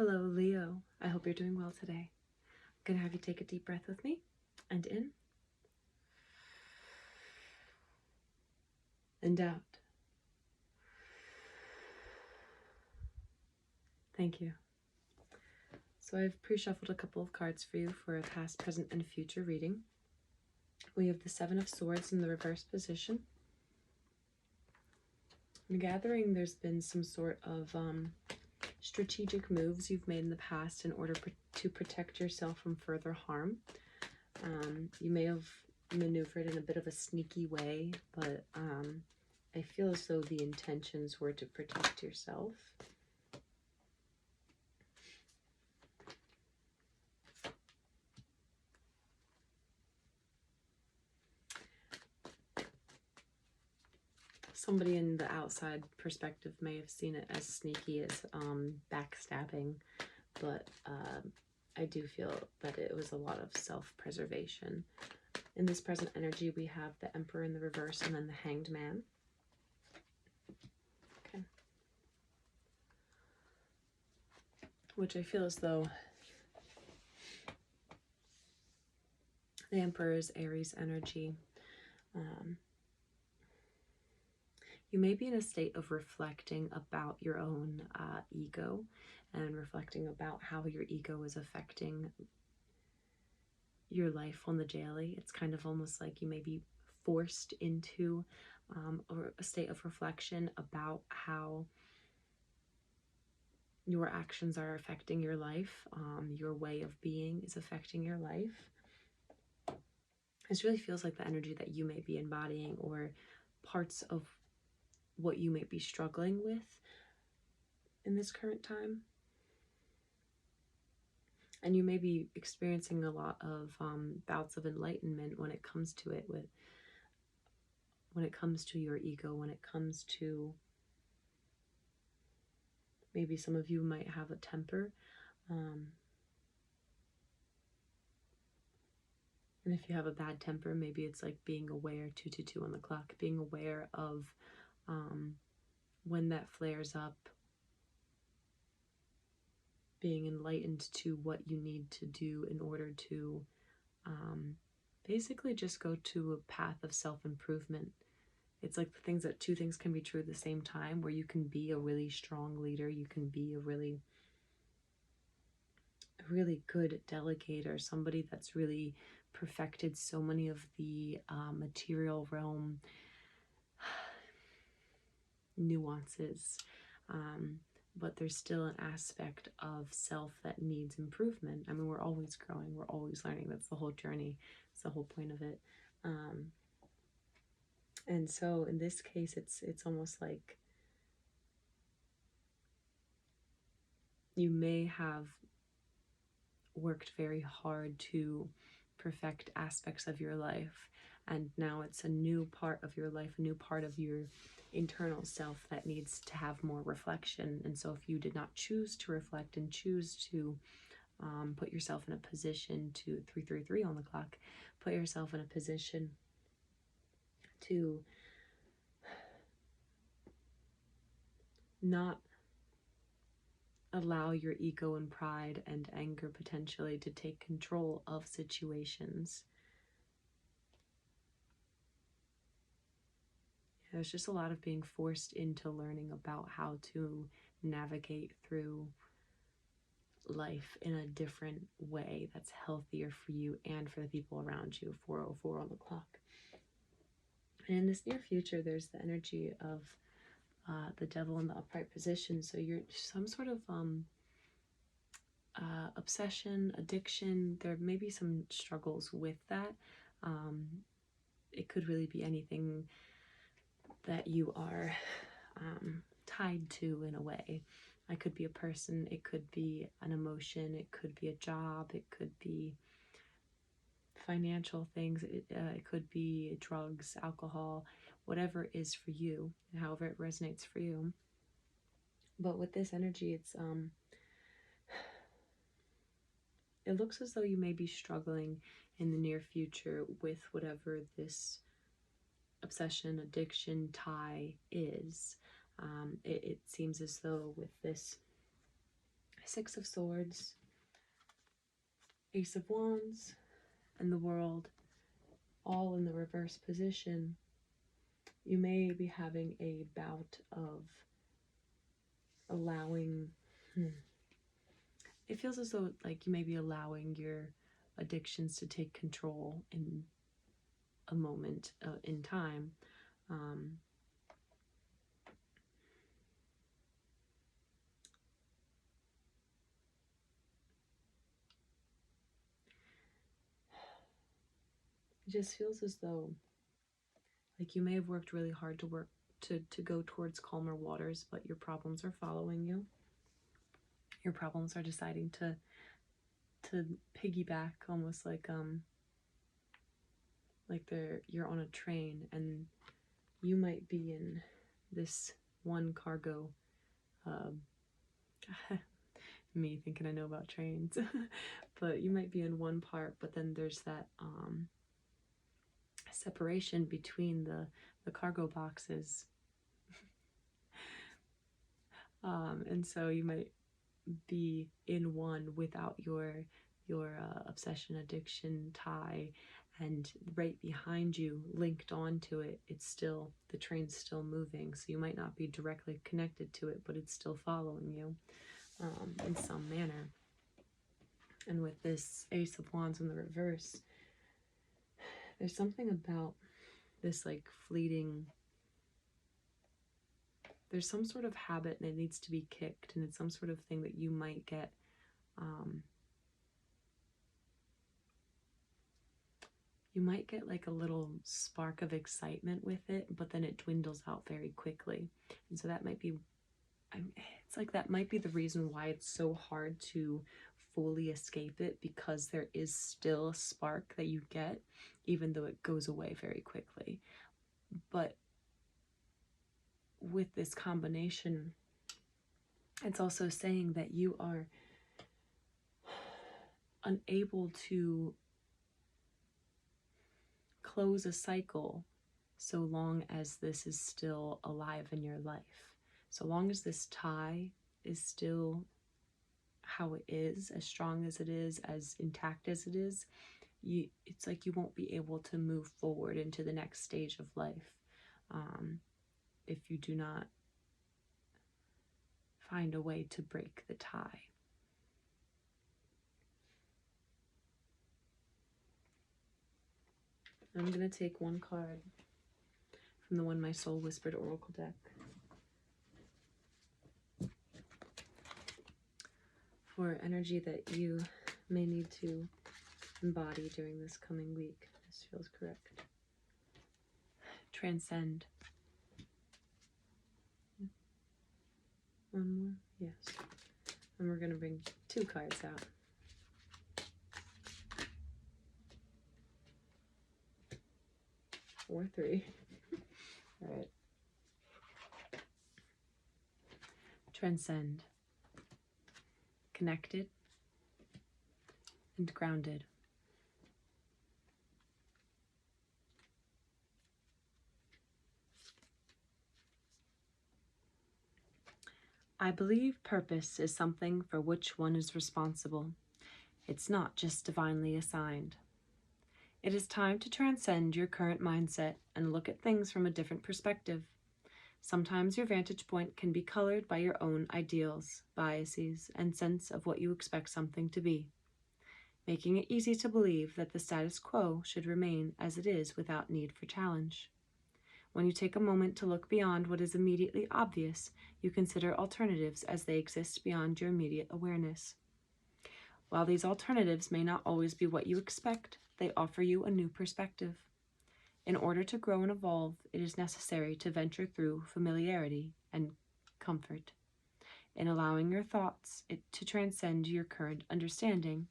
Hello, Leo. I hope you're doing well today. I'm going to have you take a deep breath with me and in and out. Thank you. So I've pre-shuffled a couple of cards for you for a past, present, and future reading. We have the Seven of Swords in the reverse position. I'm gathering there's been some sort of strategic moves you've made in the past in order to protect yourself from further harm. You may have maneuvered in a bit of a sneaky way, but I feel as though the intentions were to protect yourself. Somebody in the outside perspective may have seen it as sneaky as backstabbing, but I do feel that it was a lot of self-preservation. In this present energy, we have the Emperor in the reverse and then the Hanged Man. Okay. Which I feel as though the Emperor is Aries energy. You may be in a state of reflecting about your own ego and reflecting about how your ego is affecting your life on the daily. It's kind of almost like you may be forced into a state of reflection about how your actions are affecting your life, your way of being is affecting your life. This really feels like the energy that you may be embodying, or parts of what you may be struggling with in this current time. And you may be experiencing a lot of bouts of enlightenment when it comes to it, when it comes to your ego, when it comes to, maybe some of you might have a temper. And if you have a bad temper, maybe it's like being aware, 222 on the clock, being aware of when that flares up, being enlightened to what you need to do in order to basically just go to a path of self-improvement. It's like the things that two things can be true at the same time, where you can be a really strong leader, you can be a really good delegator, somebody that's really perfected so many of the material realm nuances, but there's still an aspect of self that needs improvement. I mean, we're always growing, we're always learning. That's the whole journey, it's the whole point of it. And so in this case, it's almost like you may have worked very hard to perfect aspects of your life, and now it's a new part of your life, a new part of your internal self that needs to have more reflection. And so if you did not choose to reflect and choose to put yourself in a position to 333 on the clock, put yourself in a position to not allow your ego and pride and anger potentially to take control of situations. There's just a lot of being forced into learning about how to navigate through life in a different way that's healthier for you and for the people around you. 404 on the clock. And in this near future, there's the energy of the devil in the upright position. So you're some sort of obsession, addiction. There may be some struggles with that. It could really be anything that you are tied to in a way. It could be a person, it could be an emotion, it could be a job, it could be financial things, it could be drugs, alcohol, whatever it is for you, however it resonates for you. But with this energy, it looks as though you may be struggling in the near future with whatever this obsession, addiction, tie is. It seems as though with this Six of Swords, Ace of Wands, and the World, all in the reverse position, you may be having a bout of allowing, it feels as though like you may be allowing your addictions to take control in a moment in time. It just feels as though like you may have worked really hard to go towards calmer waters, but your problems are following you. Your problems are deciding to piggyback, almost like you're on a train and you might be in this one cargo. Me thinking I know about trains. But you might be in one part, but then there's that separation between the cargo boxes. And so you might be in one without your obsession, addiction, tie, and right behind you, linked onto it, it's still, the train's still moving. So you might not be directly connected to it, but it's still following you in some manner. And with this Ace of Wands in the reverse, there's something about this like fleeting, there's some sort of habit and it needs to be kicked, and it's some sort of thing that you might get you might get like a little spark of excitement with it, but then it dwindles out very quickly. And so that might be, it's like that might be the reason why it's so hard to fully escape it, because there is still a spark that you get, even though it goes away very quickly. But with this combination, it's also saying that you are unable to close a cycle so long as this is still alive in your life. So long as this tie is still how it is, as strong as it is, as intact as it is, it's like you won't be able to move forward into the next stage of life if you do not find a way to break the tie. I'm going to take one card from the One My Soul Whispered Oracle deck for energy that you may need to embody during this coming week. This feels correct. Transcend. One more? Yes. And we're going to bring two cards out. Or three. All right. Transcend. Connected and grounded. I believe purpose is something for which one is responsible. It's not just divinely assigned. It is time to transcend your current mindset and look at things from a different perspective. Sometimes your vantage point can be colored by your own ideals, biases, and sense of what you expect something to be, making it easy to believe that the status quo should remain as it is without need for challenge. When you take a moment to look beyond what is immediately obvious, you consider alternatives as they exist beyond your immediate awareness. While these alternatives may not always be what you expect, they offer you a new perspective. In order to grow and evolve, it is necessary to venture through familiarity and comfort. In allowing your thoughts to transcend your current understanding,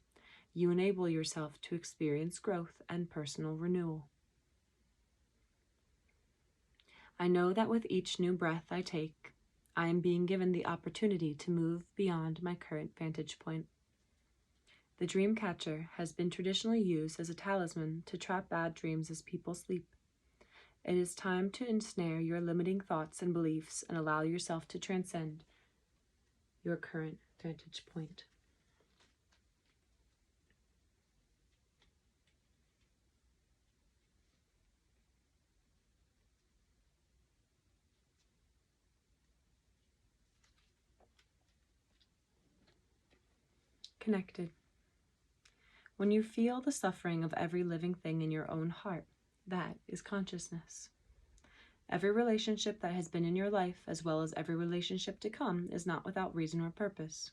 you enable yourself to experience growth and personal renewal. I know that with each new breath I take, I am being given the opportunity to move beyond my current vantage point. The dream catcher has been traditionally used as a talisman to trap bad dreams as people sleep. It is time to ensnare your limiting thoughts and beliefs and allow yourself to transcend your current vantage point. Connected. When you feel the suffering of every living thing in your own heart, that is consciousness. Every relationship that has been in your life, as well as every relationship to come, is not without reason or purpose.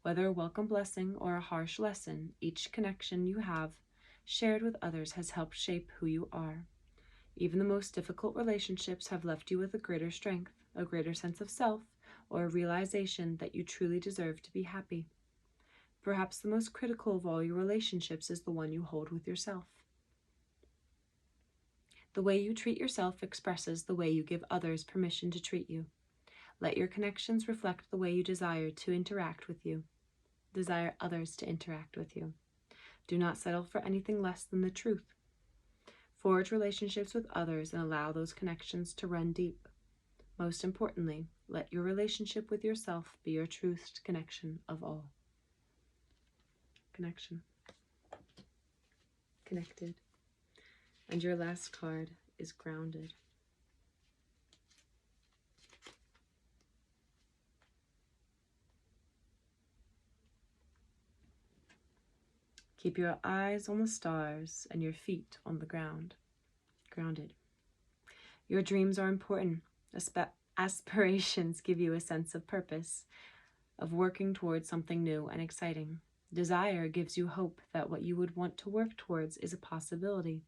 Whether a welcome blessing or a harsh lesson, each connection you have shared with others has helped shape who you are. Even the most difficult relationships have left you with a greater strength, a greater sense of self, or a realization that you truly deserve to be happy. Perhaps the most critical of all your relationships is the one you hold with yourself. The way you treat yourself expresses the way you give others permission to treat you. Let your connections reflect the way you desire others to interact with you. Do not settle for anything less than the truth. Forge relationships with others and allow those connections to run deep. Most importantly, let your relationship with yourself be your truest connection of all. Connection. Connected. And your last card is grounded. Keep your eyes on the stars and your feet on the ground. Grounded. Your dreams are important. Aspirations give you a sense of purpose, of working towards something new and exciting. Desire gives you hope that what you would want to work towards is a possibility.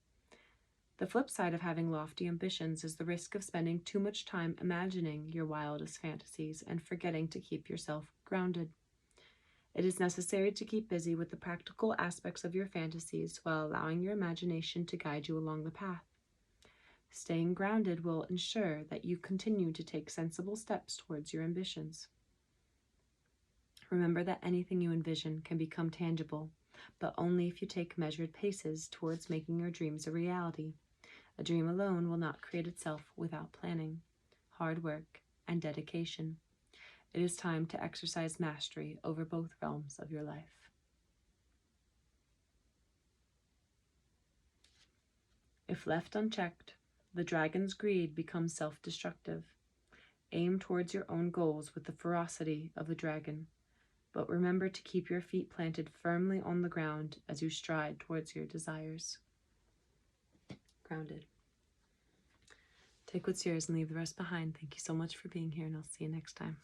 The flip side of having lofty ambitions is the risk of spending too much time imagining your wildest fantasies and forgetting to keep yourself grounded. It is necessary to keep busy with the practical aspects of your fantasies while allowing your imagination to guide you along the path. Staying grounded will ensure that you continue to take sensible steps towards your ambitions. Remember that anything you envision can become tangible, but only if you take measured paces towards making your dreams a reality. A dream alone will not create itself without planning, hard work, and dedication. It is time to exercise mastery over both realms of your life. If left unchecked, the dragon's greed becomes self-destructive. Aim towards your own goals with the ferocity of the dragon, but remember to keep your feet planted firmly on the ground as you stride towards your desires. Grounded. Take what's yours and leave the rest behind. Thank you so much for being here, and I'll see you next time.